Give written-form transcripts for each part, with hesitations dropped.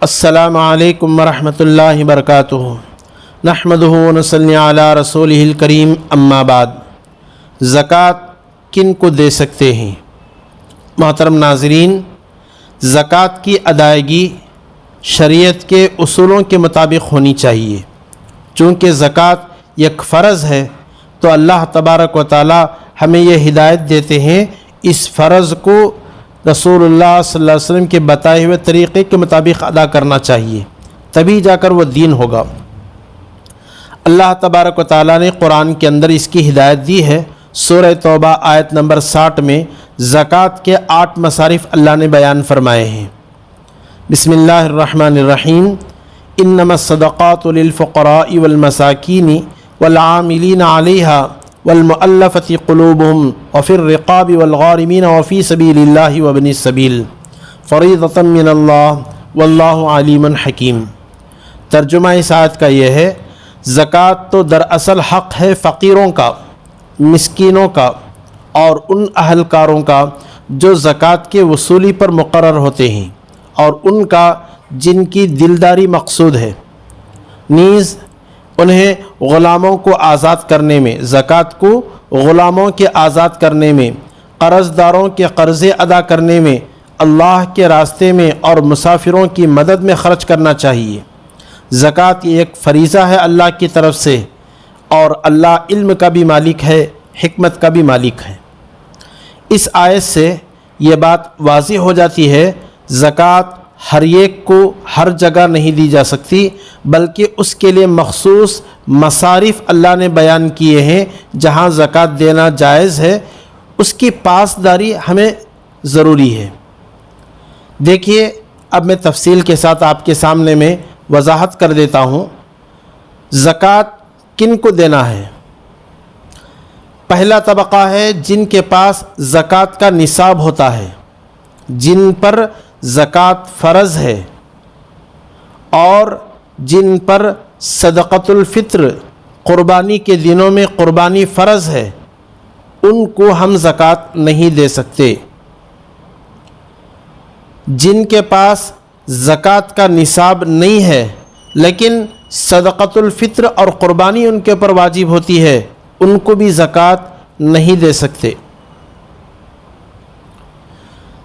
السلام علیکم ورحمۃ اللہ وبرکاتہ نحمدہ ونصلی علی رسولہ الکریم اما بعد۔ زکوٰۃ کن کو دے سکتے ہیں؟ محترم ناظرین، زکوٰۃ کی ادائیگی شریعت کے اصولوں کے مطابق ہونی چاہیے۔ چونکہ زکوٰۃ یک فرض ہے تو اللہ تبارک و تعالی ہمیں یہ ہدایت دیتے ہیں اس فرض کو رسول اللہ صلی اللہ علیہ وسلم کے بتائے ہوئے طریقے کے مطابق ادا کرنا چاہیے، تبھی جا کر وہ دین ہوگا۔ اللہ تبارک و تعالیٰ نے قرآن کے اندر اس کی ہدایت دی ہے۔ سورہ توبہ آیت نمبر 60 میں زکوٰۃ کے 8 مصارف اللہ نے بیان فرمائے ہیں۔ بسم اللہ الرحمن الرحیم۔ انما الصدقات للفقراء والمساکین والعاملین علیہا والمؤلفة قلوبهم وفي الرقاب والغارمین وفی سبیل اللہ وابن السبیل فریضۃ من اللہ واللہ علیم حکیم۔ ترجمہ اس آیت کا یہ ہے، زکوٰۃ تو دراصل حق ہے فقیروں کا، مسکینوں کا اور ان اہلکاروں کا جو زکوٰۃ کے وصولی پر مقرر ہوتے ہیں، اور ان کا جن کی دلداری مقصود ہے، نیز انہیں غلاموں کو آزاد کرنے میں، زکوٰۃ کو غلاموں کے آزاد کرنے میں، قرض داروں کے قرضے ادا کرنے میں، اللہ کے راستے میں اور مسافروں کی مدد میں خرچ کرنا چاہیے۔ زکوٰۃ یہ ایک فریضہ ہے اللہ کی طرف سے، اور اللہ علم کا بھی مالک ہے، حکمت کا بھی مالک ہے۔ اس آیت سے یہ بات واضح ہو جاتی ہے، زکوٰۃ ہر ایک کو ہر جگہ نہیں دی جا سکتی، بلکہ اس کے لیے مخصوص مصارف اللہ نے بیان کیے ہیں جہاں زکوٰۃ دینا جائز ہے، اس کی پاسداری ہمیں ضروری ہے۔ دیکھیے، اب میں تفصیل کے ساتھ آپ کے سامنے میں وضاحت کر دیتا ہوں۔ زکوٰۃ کن کو دینا ہے؟ پہلا طبقہ ہے جن کے پاس زکوٰۃ کا نصاب ہوتا ہے، جن پر زکوٰۃ فرض ہے، اور جن پر صدقۃ الفطر قربانی کے دنوں میں قربانی فرض ہے، ان کو ہم زکوٰۃ نہیں دے سکتے۔ جن کے پاس زکوٰۃ کا نصاب نہیں ہے لیکن صدقۃ الفطر اور قربانی ان کے اوپر واجب ہوتی ہے، ان کو بھی زکوٰۃ نہیں دے سکتے۔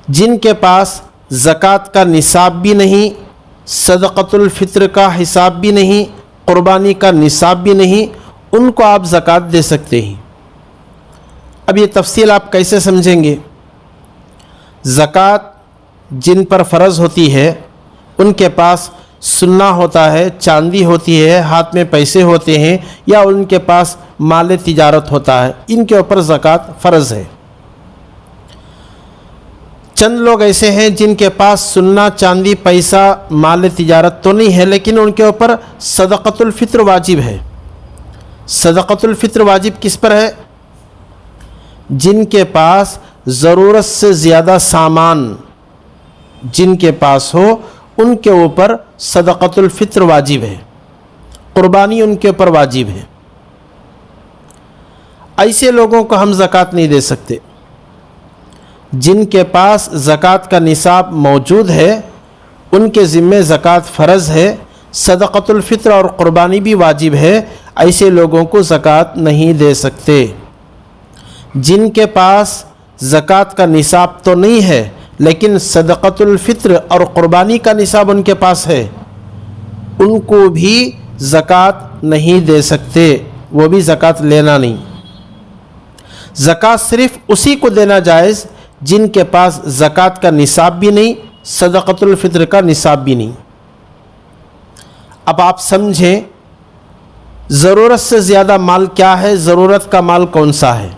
جن کے پاس زکوٰۃ کا نصاب بھی نہیں، صدقۃ الفطر کا حساب بھی نہیں، قربانی کا نصاب بھی نہیں، ان کو آپ زکوٰۃ دے سکتے ہیں۔ اب یہ تفصیل آپ کیسے سمجھیں گے؟ زکوٰۃ جن پر فرض ہوتی ہے، ان کے پاس سونا ہوتا ہے، چاندی ہوتی ہے، ہاتھ میں پیسے ہوتے ہیں، یا ان کے پاس مال تجارت ہوتا ہے، ان کے اوپر زکوٰۃ فرض ہے۔ چند لوگ ایسے ہیں جن کے پاس سونا، چاندی، پیسہ، مال تجارت تو نہیں ہے، لیکن ان کے اوپر صدقۃ الفطر واجب ہے۔ صدقۃ الفطر واجب کس پر ہے؟ جن کے پاس ضرورت سے زیادہ سامان جن کے پاس ہو، ان کے اوپر صدقۃ الفطر واجب ہے، قربانی ان کے اوپر واجب ہے۔ ایسے لوگوں کو ہم زکوٰۃ نہیں دے سکتے۔ جن کے پاس زکوٰۃ کا نصاب موجود ہے، ان کے ذمے زکوٰۃ فرض ہے، صدقۃ الفطر اور قربانی بھی واجب ہے، ایسے لوگوں کو زکوٰۃ نہیں دے سکتے۔ جن کے پاس زکوٰۃ کا نصاب تو نہیں ہے لیکن صدقۃ الفطر اور قربانی کا نصاب ان کے پاس ہے، ان کو بھی زکوٰۃ نہیں دے سکتے، وہ بھی زکوٰۃ لینا نہیں۔ زکوٰۃ صرف اسی کو دینا جائز جن کے پاس زکوٰۃ کا نصاب بھی نہیں، صدقۃ الفطر کا نصاب بھی نہیں۔ اب آپ سمجھیں، ضرورت سے زیادہ مال کیا ہے، ضرورت کا مال کون سا ہے؟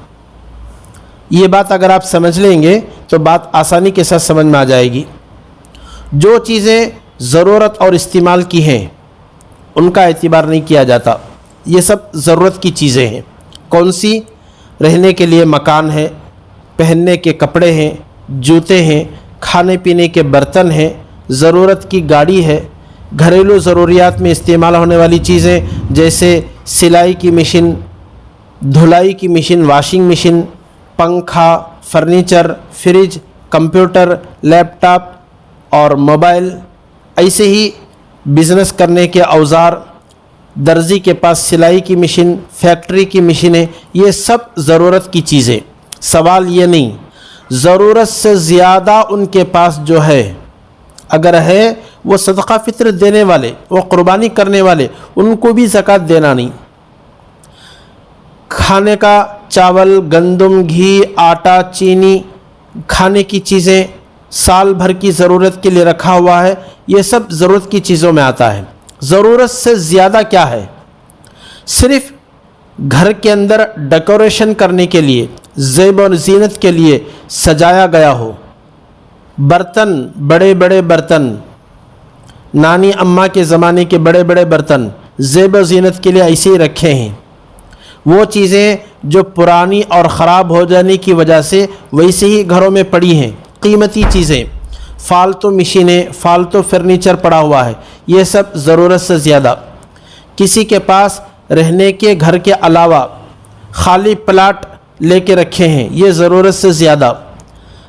یہ بات اگر آپ سمجھ لیں گے تو بات آسانی کے ساتھ سمجھ میں آ جائے گی۔ جو چیزیں ضرورت اور استعمال کی ہیں، ان کا اعتبار نہیں کیا جاتا، یہ سب ضرورت کی چیزیں ہیں۔ کون سی؟ رہنے کے لیے مکان ہے، پہننے کے کپڑے ہیں، جوتے ہیں، کھانے پینے کے برتن ہیں، ضرورت کی گاڑی ہے، گھریلو ضروریات میں استعمال ہونے والی چیزیں جیسے سلائی کی مشین، دھلائی کی مشین، واشنگ مشین، پنکھا، فرنیچر، فریج، کمپیوٹر، لیپ ٹاپ اور موبائل، ایسے ہی بزنس کرنے کے اوزار، درزی کے پاس سلائی کی مشین، فیکٹری کی مشینیں، یہ سب ضرورت کی چیزیں. سوال یہ نہیں، ضرورت سے زیادہ ان کے پاس جو ہے اگر ہے وہ صدقہ فطر دینے والے، وہ قربانی کرنے والے، ان کو بھی زکوٰۃ دینا نہیں. کھانے کا چاول، گندم، گھی، آٹا، چینی، کھانے کی چیزیں سال بھر کی ضرورت کے لیے رکھا ہوا ہے، یہ سب ضرورت کی چیزوں میں آتا ہے. ضرورت سے زیادہ کیا ہے؟ صرف گھر کے اندر ڈیکوریشن کرنے کے لیے، زیب و زینت کے لیے سجایا گیا ہو، برتن، بڑے بڑے برتن، نانی اماں کے زمانے کے بڑے بڑے برتن زیب و زینت کے لیے ایسے ہی رکھے ہیں. وہ چیزیں جو پرانی اور خراب ہو جانے کی وجہ سے ویسے ہی گھروں میں پڑی ہیں، قیمتی چیزیں، فالتو مشینیں، فالتو فرنیچر پڑا ہوا ہے، یہ سب ضرورت سے زیادہ. کسی کے پاس رہنے کے گھر کے علاوہ خالی پلاٹ لے کے رکھے ہیں، یہ ضرورت سے زیادہ.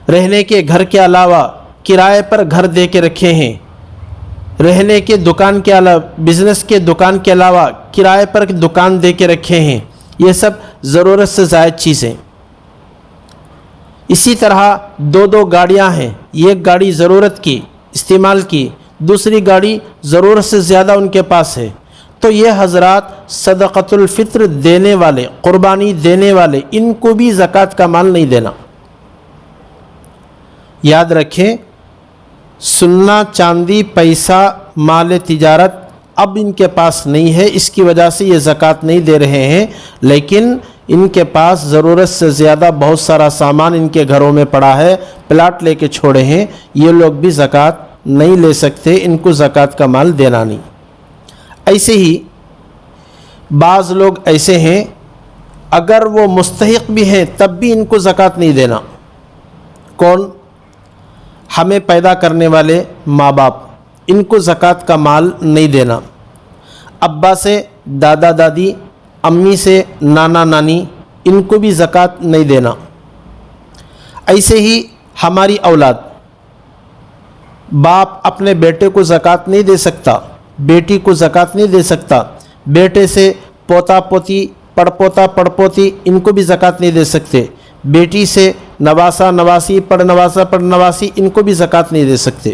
رہنے کے گھر کے علاوہ کرائے پر گھر دے کے رکھے ہیں، رہنے کے دکان کے علاوہ، بزنس کے دکان کے علاوہ کرائے پر دکان دے کے رکھے ہیں، یہ سب ضرورت سے زائد چیزیں. اسی طرح دو گاڑیاں ہیں، ایک گاڑی ضرورت کی استعمال کی، دوسری گاڑی ضرورت سے زیادہ ان کے پاس ہے، تو یہ حضرات صدقۃ الفطر دینے والے، قربانی دینے والے، ان کو بھی زکوٰۃ کا مال نہیں دینا. یاد رکھیں، سونا، چاندی، پیسہ، مال تجارت اب ان کے پاس نہیں ہے، اس کی وجہ سے یہ زکوٰۃ نہیں دے رہے ہیں، لیکن ان کے پاس ضرورت سے زیادہ بہت سارا سامان ان کے گھروں میں پڑا ہے، پلاٹ لے کے چھوڑے ہیں، یہ لوگ بھی زکوٰۃ نہیں لے سکتے، ان کو زکوٰۃ کا مال دینا نہیں. ایسے ہی بعض لوگ ایسے ہیں اگر وہ مستحق بھی ہیں تب بھی ان کو زکوٰۃ نہیں دینا. کون؟ ہمیں پیدا کرنے والے ماں باپ، ان کو زکوٰۃ کا مال نہیں دینا. ابا سے دادا دادی، امی سے نانا نانی، ان کو بھی زکوٰۃ نہیں دینا. ایسے ہی ہماری اولاد، باپ اپنے بیٹے کو زکوٰۃ نہیں دے سکتا، بیٹی کو زکوٰۃ نہیں دے سکتا، بیٹے سے پوتا پوتی، پڑ پوتا پڑ پوتی، ان کو بھی زکوٰۃ نہیں دے سکتے، بیٹی سے نواسا نواسی، پڑ نواسا پڑ نواسی، ان کو بھی زکوٰۃ نہیں دے سکتے.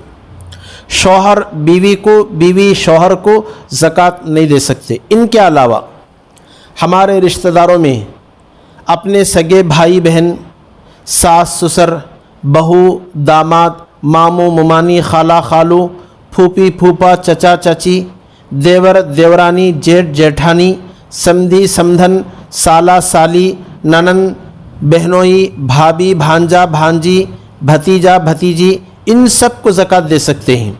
شوہر بیوی کو، بیوی شوہر کو زکوٰۃ نہیں دے سکتے. ان کے علاوہ ہمارے رشتہ داروں میں اپنے سگے بھائی بہن، ساس سسر، بہو داماد، ماموں ممانی، خالہ خالو، پھوپھی پھوپھا، چچا چچی، دیور دیورانی، جیٹھ جیٹھانی، سمدھی سمدھن، سالہ سالی، ننن بہنوئی، بھابھی بھانجا بھانجی، بھتیجا بھتیجی، ان سب کو زکوٰۃ دے سکتے ہیں.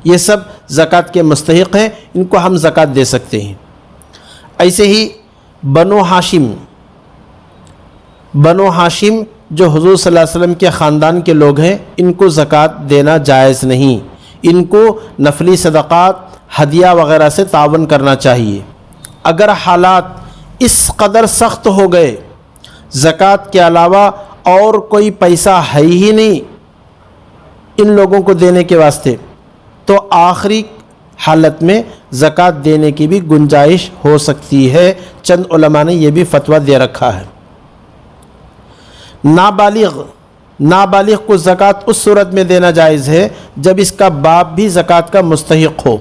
یہ سب زکوٰۃ کے مستحق ہیں، ان کو ہم زکوٰۃ دے سکتے ہیں. ایسے ہی بنو ہاشم، بنو ہاشم جو حضور صلی اللہ علیہ وسلم کے خاندان کے لوگ ہیں، ان کو زکوٰۃ دینا جائز نہیں. ان کو نفلی صدقات، ہدیہ وغیرہ سے تعاون کرنا چاہیے. اگر حالات اس قدر سخت ہو گئے، زکوٰۃ کے علاوہ اور کوئی پیسہ ہے ہی نہیں ان لوگوں کو دینے کے واسطے، تو آخری حالت میں زکوٰۃ دینے کی بھی گنجائش ہو سکتی ہے. چند علماء نے یہ بھی فتویٰ دے رکھا ہے. نابالغ کو زکوٰۃ اس صورت میں دینا جائز ہے جب اس کا باپ بھی زکوٰۃ کا مستحق ہو،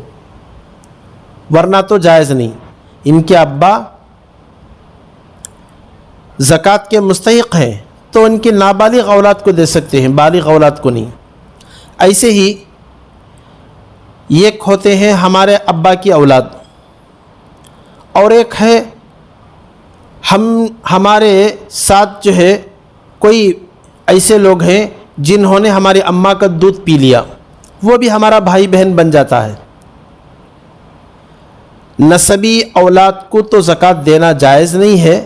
ورنہ تو جائز نہیں. ان کے ابا زکوٰۃ کے مستحق ہیں تو ان کی نابالغ اولاد کو دے سکتے ہیں، بالغ اولاد کو نہیں. ایسے ہی ایک ہوتے ہیں ہمارے ابا کی اولاد، اور ایک ہے ہمارے ساتھ جو ہے کوئی ایسے لوگ ہیں جنہوں نے ہماری اماں کا دودھ پی لیا، وہ بھی ہمارا بھائی بہن بن جاتا ہے. نسبی اولاد کو تو زکوٰۃ دینا جائز نہیں ہے،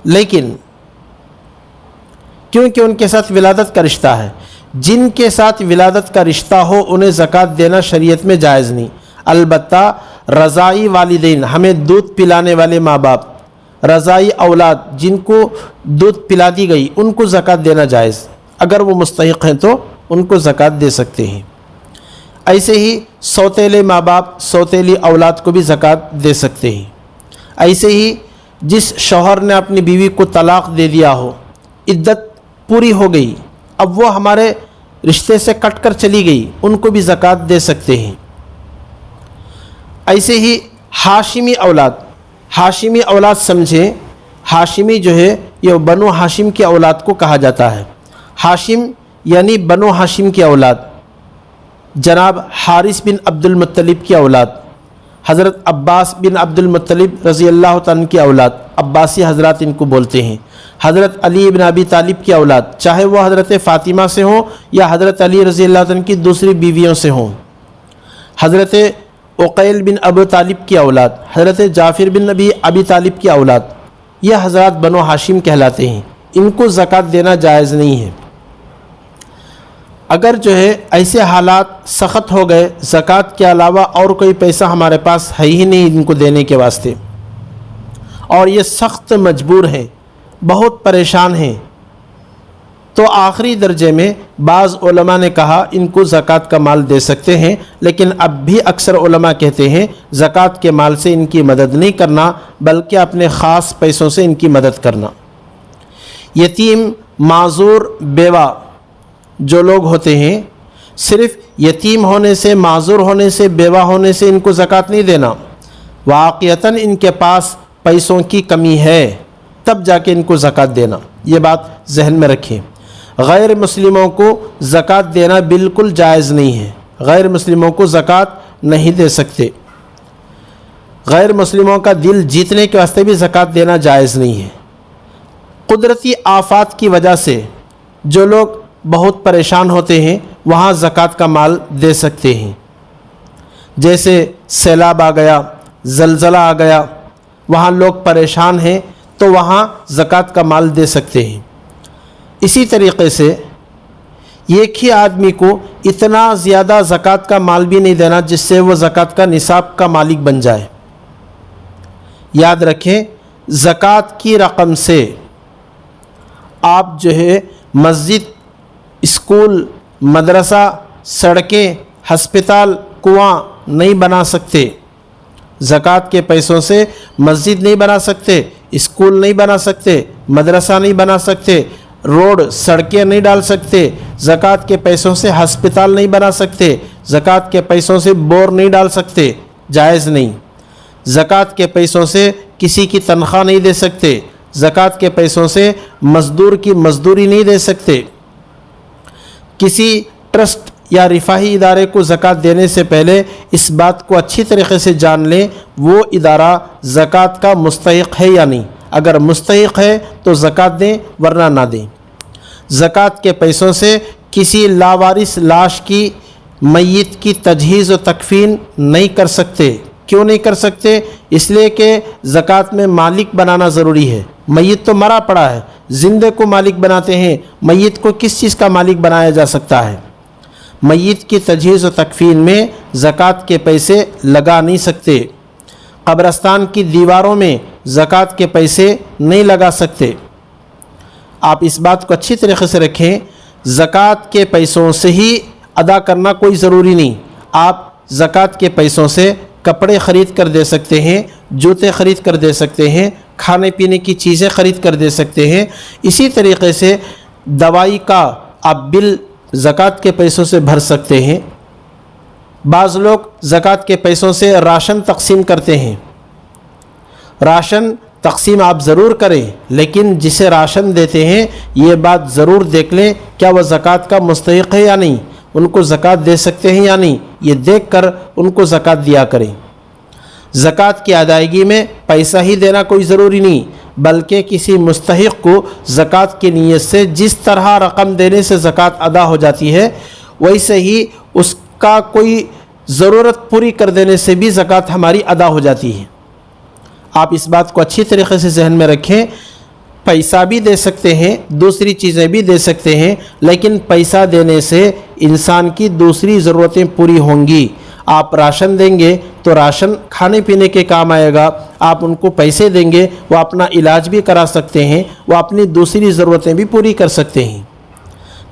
لیکن کیونکہ ان کے ساتھ ولادت کا رشتہ ہے، جن کے ساتھ ولادت کا رشتہ ہو انہیں زکوٰۃ دینا شریعت میں جائز نہیں. البتہ رضائی والدین، ہمیں دودھ پلانے والے ماں باپ، رضائی اولاد جن کو دودھ پلا دی گئی، ان کو زکوٰۃ دینا جائز. اگر وہ مستحق ہیں تو ان کو زکوٰۃ دے سکتے ہیں. ایسے ہی سوتیلے ماں باپ سوتیلی اولاد کو بھی زکوٰۃ دے سکتے ہیں۔ ایسے ہی جس شوہر نے اپنی بیوی کو طلاق دے دیا ہو، عدت پوری ہو گئی، اب وہ ہمارے رشتے سے کٹ کر چلی گئی، ان کو بھی زکوٰۃ دے سکتے ہیں۔ ایسے ہی ہاشمی اولاد سمجھیں، ہاشمی جو ہے یہ بنو ہاشم کی اولاد کو کہا جاتا ہے۔ ہاشم یعنی بنو ہاشم کی اولاد، جناب حارث بن عبد المطلب کی اولاد، حضرت عباس بن عبد المطلب رضی اللہ تعالیٰ کی اولاد، عباسی حضرات ان کو بولتے ہیں، حضرت علی بن ابی طالب کی اولاد، چاہے وہ حضرت فاطمہ سے ہوں یا حضرت علی رضی اللہ تعالیٰ کی دوسری بیویوں سے ہوں، حضرت عقیل بن ابو طالب کی اولاد، حضرت جعفر بن ابی طالب کی اولاد، یہ حضرات بنو ہاشم کہلاتے ہیں، ان کو زکوٰۃ دینا جائز نہیں ہے۔ اگر جو ہے ایسے حالات سخت ہو گئے، زکوٰۃ کے علاوہ اور کوئی پیسہ ہمارے پاس ہے ہی نہیں ان کو دینے کے واسطے، اور یہ سخت مجبور ہیں، بہت پریشان ہیں، تو آخری درجے میں بعض علماء نے کہا ان کو زکوٰۃ کا مال دے سکتے ہیں، لیکن اب بھی اکثر علماء کہتے ہیں زکوٰۃ کے مال سے ان کی مدد نہیں کرنا، بلکہ اپنے خاص پیسوں سے ان کی مدد کرنا۔ یتیم، معذور، بیوہ جو لوگ ہوتے ہیں، صرف یتیم ہونے سے، معذور ہونے سے، بیوہ ہونے سے ان کو زکوٰۃ نہیں دینا، واقعتاً ان کے پاس پیسوں کی کمی ہے تب جا کے ان کو زکوٰۃ دینا، یہ بات ذہن میں رکھیں۔ غیر مسلموں کو زکوٰۃ دینا بالکل جائز نہیں ہے، غیر مسلموں کو زکوٰۃ نہیں دے سکتے، غیر مسلموں کا دل جیتنے کے واسطے بھی زکوٰۃ دینا جائز نہیں ہے۔ قدرتی آفات کی وجہ سے جو لوگ بہت پریشان ہوتے ہیں وہاں زکوٰۃ کا مال دے سکتے ہیں، جیسے سیلاب آ گیا، زلزلہ آ گیا، وہاں لوگ پریشان ہیں تو وہاں زکوٰۃ کا مال دے سکتے ہیں۔ اسی طریقے سے ایک ہی آدمی کو اتنا زیادہ زکوٰۃ کا مال بھی نہیں دینا جس سے وہ زکوٰۃ کا نصاب کا مالک بن جائے۔ یاد رکھیں، زکوٰۃ کی رقم سے آپ جو ہے مسجد، اسکول، مدرسہ، سڑکیں، ہسپتال، کنواں نہیں بنا سکتے۔ زکوٰۃ کے پیسوں سے مسجد نہیں بنا سکتے، اسکول نہیں بنا سکتے، مدرسہ نہیں بنا سکتے، روڈ، سڑکیں نہیں ڈال سکتے، زکوٰۃ کے پیسوں سے ہسپتال نہیں بنا سکتے، زکوٰۃ کے پیسوں سے بور نہیں ڈال سکتے، جائز نہیں۔ زکوٰۃ کے پیسوں سے کسی کی تنخواہ نہیں دے سکتے، زکوٰۃ کے پیسوں سے مزدور کی مزدوری نہیں دے سکتے۔ کسی ٹرسٹ یا رفاہی ادارے کو زکوٰۃ دینے سے پہلے اس بات کو اچھی طریقے سے جان لیں وہ ادارہ زکوٰۃ کا مستحق ہے یا نہیں، اگر مستحق ہے تو زکوٰۃ دیں ورنہ نہ دیں۔ زکوٰۃ کے پیسوں سے کسی لاوارث لاش کی، میت کی تجہیز و تکفین نہیں کر سکتے۔ کیوں نہیں کر سکتے؟ اس لیے کہ زکوٰۃ میں مالک بنانا ضروری ہے۔ میت تو مرا پڑا ہے، زندے کو مالک بناتے ہیں، میت کو کس چیز کا مالک بنایا جا سکتا ہے؟ میت کی تجہیز و تکفین میں زکوٰۃ کے پیسے لگا نہیں سکتے، قبرستان کی دیواروں میں زکوٰۃ کے پیسے نہیں لگا سکتے۔ آپ اس بات کو اچھی طریقے سے رکھیں، زکوٰۃ کے پیسوں سے ہی ادا کرنا کوئی ضروری نہیں، آپ زکوٰۃ کے پیسوں سے کپڑے خرید کر دے سکتے ہیں، جوتے خرید کر دے سکتے ہیں، کھانے پینے کی چیزیں خرید کر دے سکتے ہیں۔ اسی طریقے سے دوائی کا آپ بل زکوٰۃ کے پیسوں سے بھر سکتے ہیں۔ بعض لوگ زکوٰۃ کے پیسوں سے راشن تقسیم کرتے ہیں۔ راشن تقسیم آپ ضرور کریں، لیکن جسے راشن دیتے ہیں یہ بات ضرور دیکھ لیں کیا وہ زکوٰۃ کا مستحق ہے یا نہیں، ان کو زکوٰۃ دے سکتے ہیں یا نہیں، یہ دیکھ کر ان کو زکوٰۃ دیا کریں۔ زکوٰۃ کی ادائیگی میں پیسہ ہی دینا کوئی ضروری نہیں، بلکہ کسی مستحق کو زکوٰۃ کی نیت سے جس طرح رقم دینے سے زکوٰۃ ادا ہو جاتی ہے ویسے ہی اس کا کوئی ضرورت پوری کر دینے سے بھی زکوٰۃ ہماری ادا ہو جاتی ہے۔ آپ اس بات کو اچھی طریقے سے ذہن میں رکھیں، پیسہ بھی دے سکتے ہیں، دوسری چیزیں بھی دے سکتے ہیں، لیکن پیسہ دینے سے انسان کی دوسری ضرورتیں پوری ہوں گی۔ آپ راشن دیں گے تو راشن کھانے پینے کے کام آئے گا، آپ ان کو پیسے دیں گے وہ اپنا علاج بھی کرا سکتے ہیں، وہ اپنی دوسری ضرورتیں بھی پوری کر سکتے ہیں۔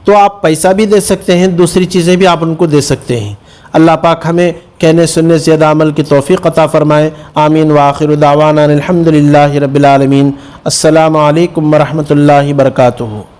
تو آپ پیسہ بھی دے سکتے ہیں، دوسری چیزیں بھی آپ ان کو دے سکتے ہیں۔ اللہ پاک ہمیں کہنے سننے سے زیادہ عمل کی توفیق عطا فرمائے۔ آمین وآخر دعوانا الحمدللہ رب العالمین۔ السلام علیکم ورحمۃ اللہ وبرکاتہ۔